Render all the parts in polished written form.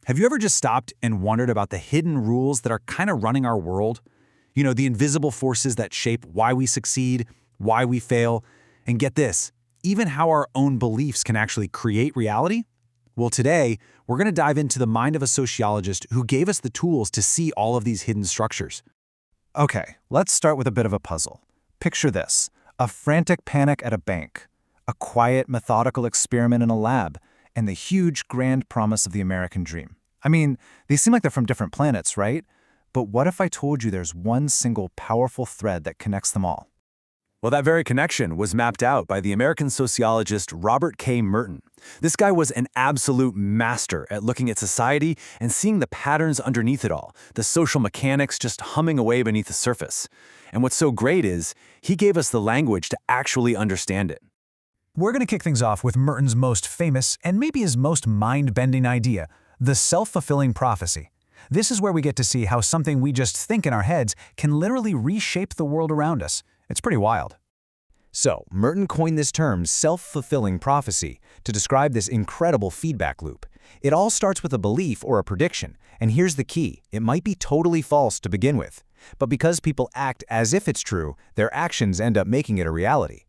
Have you ever just stopped and wondered about the hidden rules that are kind of running our world? You know, the invisible forces that shape why we succeed, why we fail, and get this, even how our own beliefs can actually create reality? Well, today, we're going to dive into the mind of a sociologist who gave us the tools to see all of these hidden structures. Okay, let's start with a bit of a puzzle. Picture this: a frantic panic at a bank, a quiet, methodical experiment in a lab, and the huge, grand promise of the American dream. I mean, they seem like they're from different planets, right? But what if I told you there's one single powerful thread that connects them all? Well, that very connection was mapped out by the American sociologist Robert K. Merton. This guy was an absolute master at looking at society and seeing the patterns underneath it all, the social mechanics just humming away beneath the surface. And what's so great is, he gave us the language to actually understand it. We're going to kick things off with Merton's most famous and maybe his most mind-bending idea, the self-fulfilling prophecy. This is where we get to see how something we just think in our heads can literally reshape the world around us. It's pretty wild. So, Merton coined this term self-fulfilling prophecy to describe this incredible feedback loop. It all starts with a belief or a prediction, and here's the key: it might be totally false to begin with, but because people act as if it's true, their actions end up making it a reality.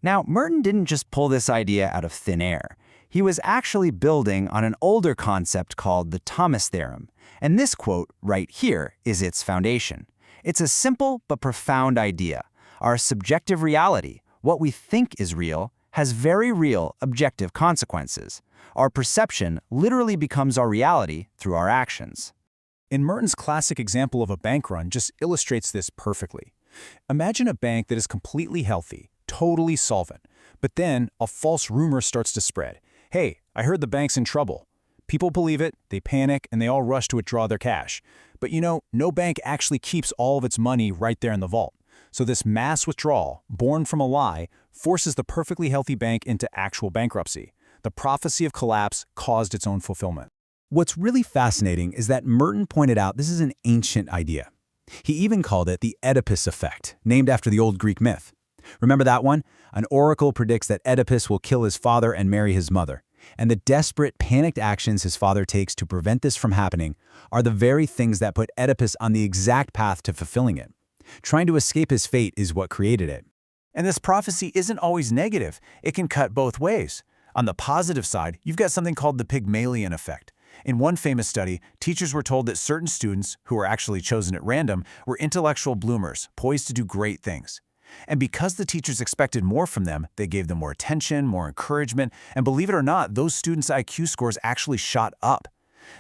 Now, Merton didn't just pull this idea out of thin air. He was actually building on an older concept called the Thomas theorem, and this quote right here is its foundation. It's a simple but profound idea. Our subjective reality, what we think is real, has very real objective consequences. Our perception literally becomes our reality through our actions. And Merton's classic example of a bank run just illustrates this perfectly. Imagine a bank that is completely healthy, totally solvent, but then a false rumor starts to spread. Hey, I heard the bank's in trouble. People believe it, they panic, and they all rush to withdraw their cash. But you know, no bank actually keeps all of its money right there in the vault. So this mass withdrawal, born from a lie, forces the perfectly healthy bank into actual bankruptcy. The prophecy of collapse caused its own fulfillment. What's really fascinating is that Merton pointed out this is an ancient idea. He even called it the Oedipus effect, named after the old Greek myth. Remember that one? An oracle predicts that Oedipus will kill his father and marry his mother. And the desperate, panicked actions his father takes to prevent this from happening are the very things that put Oedipus on the exact path to fulfilling it. Trying to escape his fate is what created it. And this prophecy isn't always negative. It can cut both ways. On the positive side, you've got something called the Pygmalion effect. In one famous study, teachers were told that certain students, who were actually chosen at random, were intellectual bloomers, poised to do great things. And because the teachers expected more from them, they gave them more attention, more encouragement, and believe it or not, those students' IQ scores actually shot up.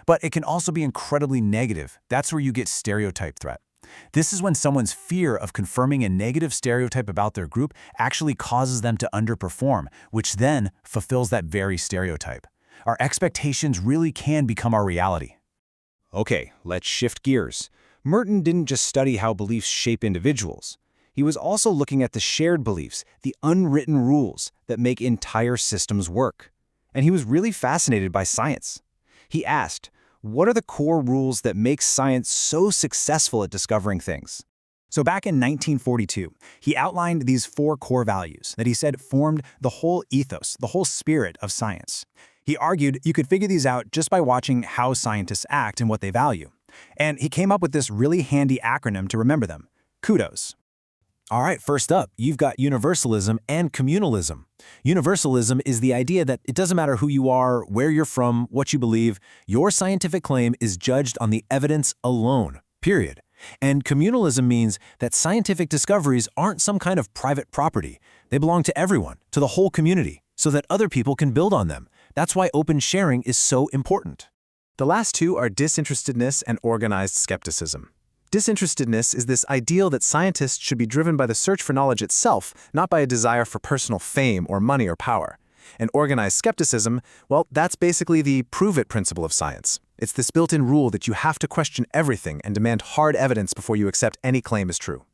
But it can also be incredibly negative. That's where you get stereotype threat. This is when someone's fear of confirming a negative stereotype about their group actually causes them to underperform, which then fulfills that very stereotype. Our expectations really can become our reality. Okay, let's shift gears. Merton didn't just study how beliefs shape individuals. He was also looking at the shared beliefs, the unwritten rules that make entire systems work. And he was really fascinated by science. He asked, what are the core rules that make science so successful at discovering things? So back in 1942, he outlined these 4 core values that he said formed the whole ethos, the whole spirit of science. He argued you could figure these out just by watching how scientists act and what they value. And he came up with this really handy acronym to remember them: KUDOS. All right, first up, you've got universalism and communalism. Universalism is the idea that it doesn't matter who you are, where you're from, what you believe, your scientific claim is judged on the evidence alone, period. And communalism means that scientific discoveries aren't some kind of private property. They belong to everyone, to the whole community, so that other people can build on them. That's why open sharing is so important. The last two are disinterestedness and organized skepticism. Disinterestedness is this ideal that scientists should be driven by the search for knowledge itself, not by a desire for personal fame or money or power. And organized skepticism, well, that's basically the prove-it principle of science. It's this built-in rule that you have to question everything and demand hard evidence before you accept any claim as true.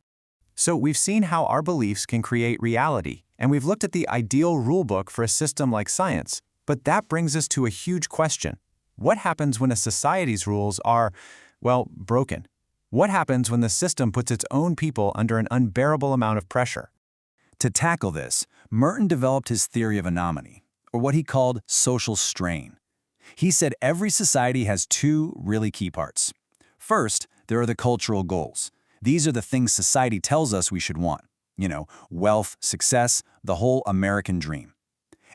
So we've seen how our beliefs can create reality, and we've looked at the ideal rulebook for a system like science. But that brings us to a huge question. What happens when a society's rules are, well, broken? What happens when the system puts its own people under an unbearable amount of pressure? To tackle this, Merton developed his theory of anomaly, or what he called social strain. He said every society has two really key parts. First, there are the cultural goals. These are the things society tells us we should want. Wealth, success, the whole American dream.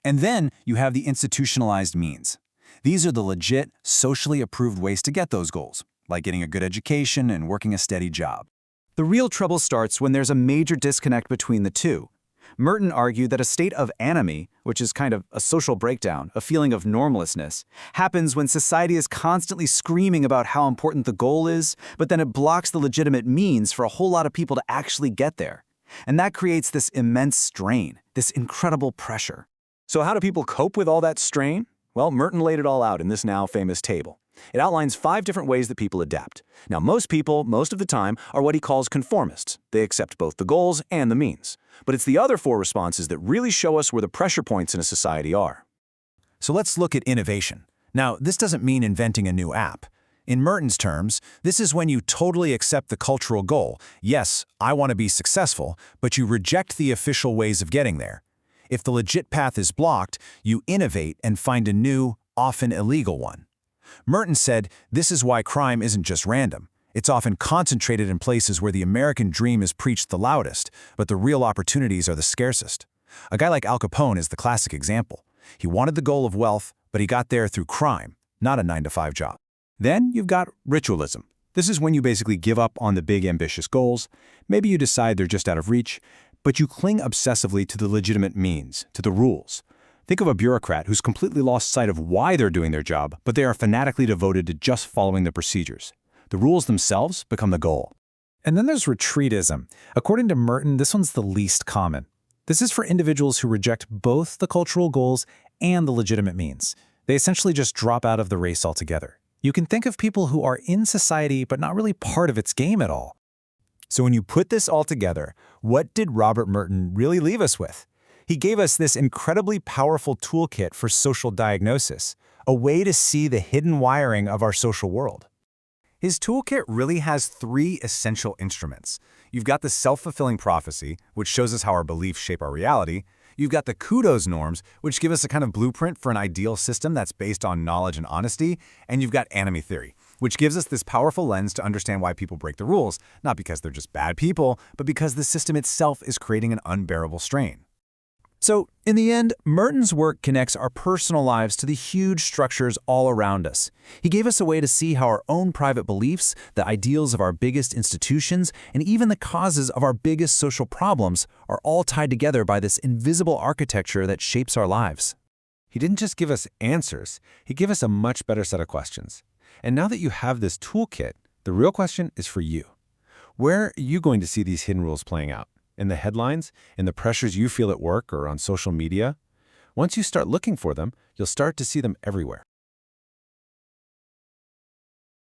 And then you have the institutionalized means. These are the legit, socially approved ways to get those goals, like getting a good education and working a steady job. The real trouble starts when there's a major disconnect between the two. Merton argued that a state of anomie, which is kind of a social breakdown, a feeling of normlessness, happens when society is constantly screaming about how important the goal is, but then it blocks the legitimate means for a whole lot of people to actually get there. And that creates this immense strain, this incredible pressure. So how do people cope with all that strain? Well, Merton laid it all out in this now famous table. It outlines 5 different ways that people adapt. Now, most people, most of the time, are what he calls conformists. They accept both the goals and the means. But it's the other 4 responses that really show us where the pressure points in a society are. So let's look at innovation. Now, this doesn't mean inventing a new app. In Merton's terms, this is when you totally accept the cultural goal. Yes, I want to be successful, but you reject the official ways of getting there. If the legit path is blocked, you innovate and find a new, often illegal one. Merton said this is why crime isn't just random. It's often concentrated in places where the American dream is preached the loudest, but the real opportunities are the scarcest. A guy like Al Capone is the classic example. He wanted the goal of wealth, but he got there through crime, not a 9-to-5 job. Then you've got ritualism. This is when you basically give up on the big ambitious goals. Maybe you decide they're just out of reach, but you cling obsessively to the legitimate means, to the rules. Think of a bureaucrat who's completely lost sight of why they're doing their job, but they are fanatically devoted to just following the procedures. The rules themselves become the goal. And then there's retreatism. According to Merton, this one's the least common. This is for individuals who reject both the cultural goals and the legitimate means. They essentially just drop out of the race altogether. You can think of people who are in society but not really part of its game at all. So when you put this all together, what did Robert Merton really leave us with? He gave us this incredibly powerful toolkit for social diagnosis, a way to see the hidden wiring of our social world. His toolkit really has 3 essential instruments. You've got the self-fulfilling prophecy, which shows us how our beliefs shape our reality. You've got the kudos norms, which give us a kind of blueprint for an ideal system that's based on knowledge and honesty. And you've got anomie theory, which gives us this powerful lens to understand why people break the rules, not because they're just bad people, but because the system itself is creating an unbearable strain. So, in the end, Merton's work connects our personal lives to the huge structures all around us. He gave us a way to see how our own private beliefs, the ideals of our biggest institutions, and even the causes of our biggest social problems are all tied together by this invisible architecture that shapes our lives. He didn't just give us answers, he gave us a much better set of questions. And now that you have this toolkit, the real question is for you. Where are you going to see these hidden rules playing out? In the headlines, in the pressures you feel at work or on social media? Once you start looking for them, you'll start to see them everywhere.